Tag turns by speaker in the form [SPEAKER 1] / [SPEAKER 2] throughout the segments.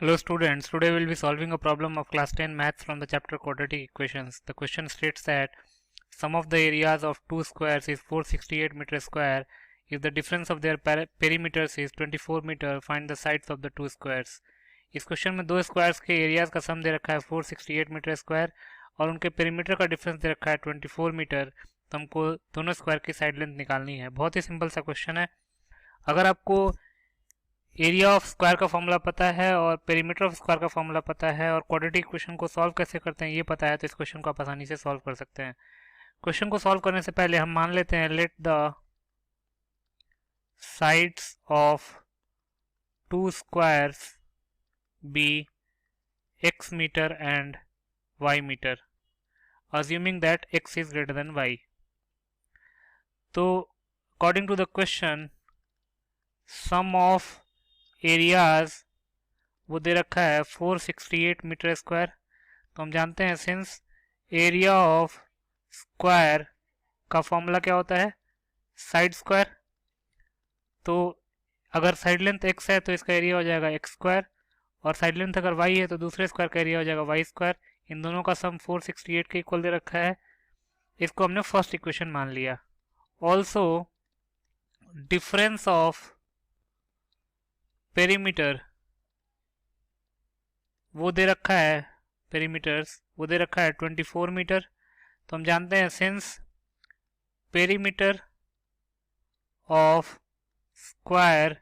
[SPEAKER 1] Hello students, today we will be solving a problem of class 10 maths from the chapter quadratic equations. The question states that sum of the areas of two squares is 468 meters square. If the difference of their perimeters is 24 meter, find the sides of the two squares. इस question में दो squares के areas का सम दे रखा है 468 metre square और उनके perimeter का डिफरेंस दे रखा है 24 मीटर। तो हमको दोनों स्क्वायर की साइड लेंथ निकालनी है। बहुत ही सिंपल सा क्वेश्चन है। अगर आपको एरिया ऑफ स्क्वायर का फॉर्मूला पता है और पेरीमीटर ऑफ स्क्वायर का फॉर्मूला पता है और क्वाड्रेटिक इक्वेशन को सॉल्व कैसे करते हैं ये पता है, तो इस क्वेश्चन को आप आसानी से सॉल्व कर सकते हैं। क्वेश्चन को सॉल्व करने से पहले हम मान लेते हैं let the sides of two squares be x metre and y metre, assuming that x is greater than y. तो according to the question sum of areas वो दे रखा है 468 मीटर स्क्वायर। तो हम जानते हैं सिंस एरिया ऑफ स्क्वायर का formula क्या होता है, साइड स्क्वायर। तो अगर साइड लेंथ x है तो इसका एरिया हो जाएगा x स्क्वायर और साइड लेंथ अगर y है तो दूसरे स्क्वायर का एरिया हो जाएगा y स्क्वायर। इन दोनों का सम 468 के इक्वल दे रखा है। इसको हमने फर्स्ट इक्वेशन मान लिया। ऑल्सो डिफरेंस ऑफ पेरीमीटर वो दे रखा है, पेरीमीटर्स वो दे रखा है 24 मीटर। तो हम जानते हैं since perimeter of square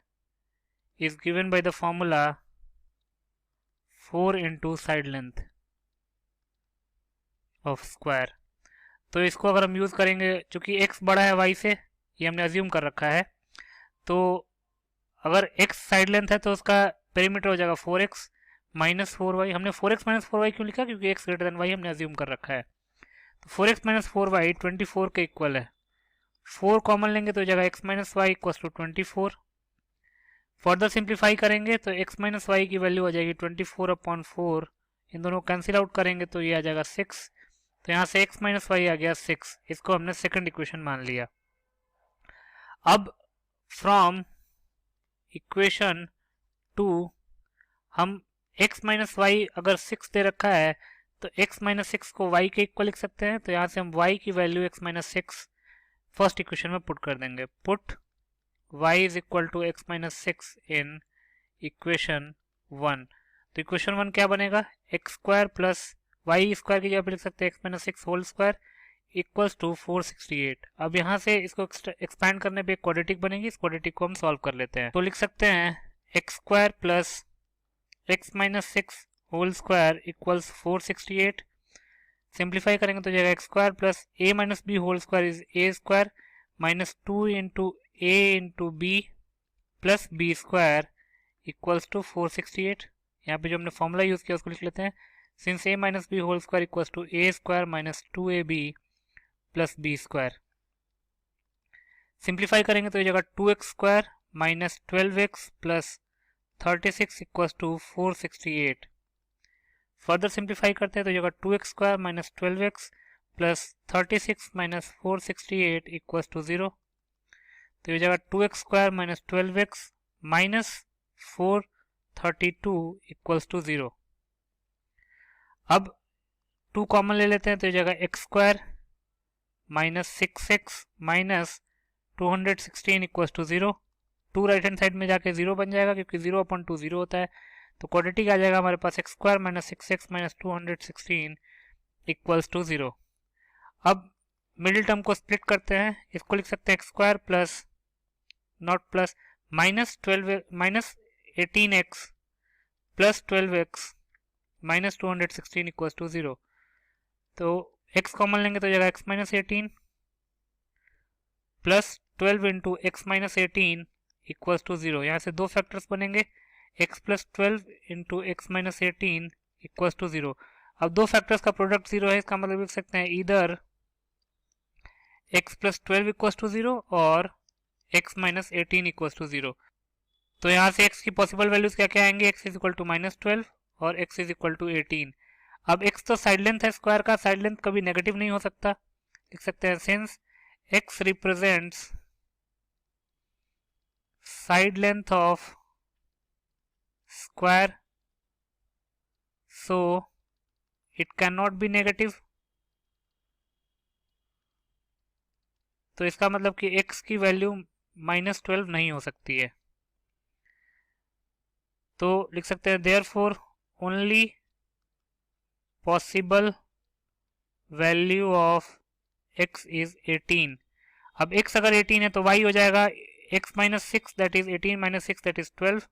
[SPEAKER 1] is given by the formula 4 into side length of square. तो इसको अगर हम यूज करेंगे, चूंकि x बड़ा है y से, ये हमने अज्यूम कर रखा है, तो अगर x साइड लेंथ है तो उसका पेरीमीटर हो जाएगा 4x माइनस 4y। हमने 4x माइनस 4y क्यों लिखा, क्योंकि x ग्रेटर देन y हमने अज्यूम कर रखा है। तो 4x माइनस 4y 24 के इक्वल है। 4 कॉमन लेंगे तो हो जाएगा x minus y equal to 24। Further simplify करेंगे तो x माइनस वाई की वैल्यू आ जाएगी 24/4। इन दोनों कैंसिल आउट करेंगे तो ये आ जाएगा 6। तो यहाँ से x माइनस वाई आ गया 6। इसको हमने सेकंड इक्वेशन मान लिया। अब फ्रॉम इक्वेशन 2 हम x माइनस वाई अगर 6 दे रखा है तो x माइनस 6 को y के इक्वल लिख सकते हैं। तो यहाँ से हम y की value x minus 6 first equation में पुट कर देंगे। Put y is equal to x minus 6 in equation 1। तो इक्वेशन 1 क्या बनेगा, x square plus y square की जगह पे लिख सकते हैं x minus 6 whole square equals to 468। अब यहाँ से इसको एक्सपैंड करने पे क्वाड्रेटिक बनेगी। इस क्वाड्रेटिक को हम सॉल्व कर लेते हैं। तो लिख सकते हैं x square plus x minus 6 whole square equals 468। Simplify करेंगे तो जाएगा x square plus a minus b whole square is a square minus 2 into a into b plus b square equals to 468। यहाँ पे जो हमने फॉर्मूला यूज किया उसको लिख लेते हैं। Since a minus b whole square equals to a square minus 2ab plus b square. Simplify करेंगे तो ये जगह 2x square minus 12x plus 36 equals to 468। Further simplify करते हैं तो जगह 2x square minus 12x plus 36 minus 468 equals to 0। तो ये जगह 2x square minus 12x minus 432 equals to 0। अब 2 कॉमन ले लेते हैं तो ये जगह x square minus 6x minus 216 equals to 0। 2 right hand side में जाके 0 बन जाएगा क्योंकि 0/2 0 होता है। तो क्वाड्रेटिक आ जाएगा हमारे पास x square minus 6x minus 216 equals to 0। अब मिडिल टर्म को स्प्लिट करते हैं। इसको लिख सकते हैं x square plus nought plus minus 18x plus 12x minus 216 equals to 0। तो x कॉमन लेंगे तो जाएगा x minus 18 plus 12 into x minus 18 equals to 0। यहाँ से दो फैक्टर्स बनेंगे, x plus 12 into x minus 18 equals to 0। अब दो फैक्टर्स का प्रोडक्ट 0 है, इसका मतलब लिख सकते हैं इधर x प्लस 12 इक्वल्स टू 0 और x माइनस 18 इक्वल्स टू 0। तो यहाँ से x की पॉसिबल वैल्यूज क्या क्या आएंगे, x is equal to minus 12 और x इज इक्वल टू 18। अब x तो साइड लेंथ है स्क्वायर का, साइड लेंथ कभी नेगेटिव नहीं हो सकता। लिख सकते हैं since x represents side length of square so it can not be negative. तो इसका मतलब कि x की वैल्यू -12 नहीं हो सकती है। तो लिख सकते हैं therefore only possible value of x is 18। अब x अगर 18 है तो y हो जाएगा x minus 6 that is 18 minus 6 that is 12।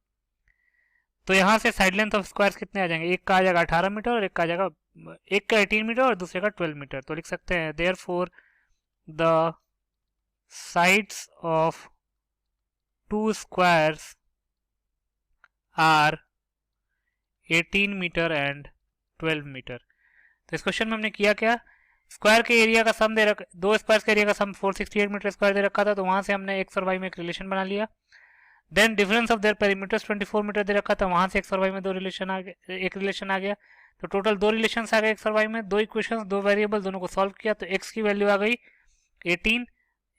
[SPEAKER 1] तो यहाँ से साइड लेंथ ऑफ स्क्वायर्स कितने आ जाएंगे, एक का आ जाएगा 18 मीटर और एक का आ जाएगा, एक का 18 मीटर और दूसरे का 12 मीटर। तो लिख सकते हैं therefore the sides of two squares are 18 metre and 12 metre. तो इस क्वेश्चन में हमने किया क्या, स्क्वायर के एरिया का सम दे रखा, दो स्क्वायर का एरिया का सम 468 मीटर स्क्वायर दे रखा था, तो वहां से हमने एक्स और वाई में एक रिलेशन बना लिया। Then difference of their perimeters 24 meter दे रखा था, वहां से एक्स और वाई में दो रिलेशन आ गया, एक रिलेशन आ गया। तो टोटल दो रिलेशन आ गए एक्स और वाई में, दो इक्वेशन, दो वेरिएबल, दोनों को सॉल्व किया तो एक्स की वैल्यू आ गई 18।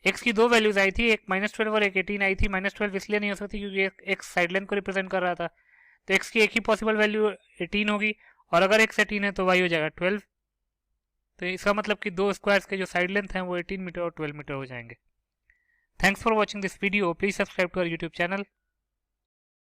[SPEAKER 1] एक्स की दो वैल्यूज आई थी, एक -12 और एक 18 आई थी। -12 इसलिए नहीं हो सकती क्योंकि एक्स साइड लेंथ को रिप्रेजेंट कर रहा था, तो एक्स की एक ही पॉसिबल वैल्यू 18 होगी, और अगर एक्स 18 है तो वाई हो जाएगा 12। तो इसका मतलब कि दो स्क्वायर्स के जो साइड लेंथ हैं वो 18 मीटर और 12 मीटर हो जाएंगे। Thanks for watching this video, please subscribe to our YouTube channel.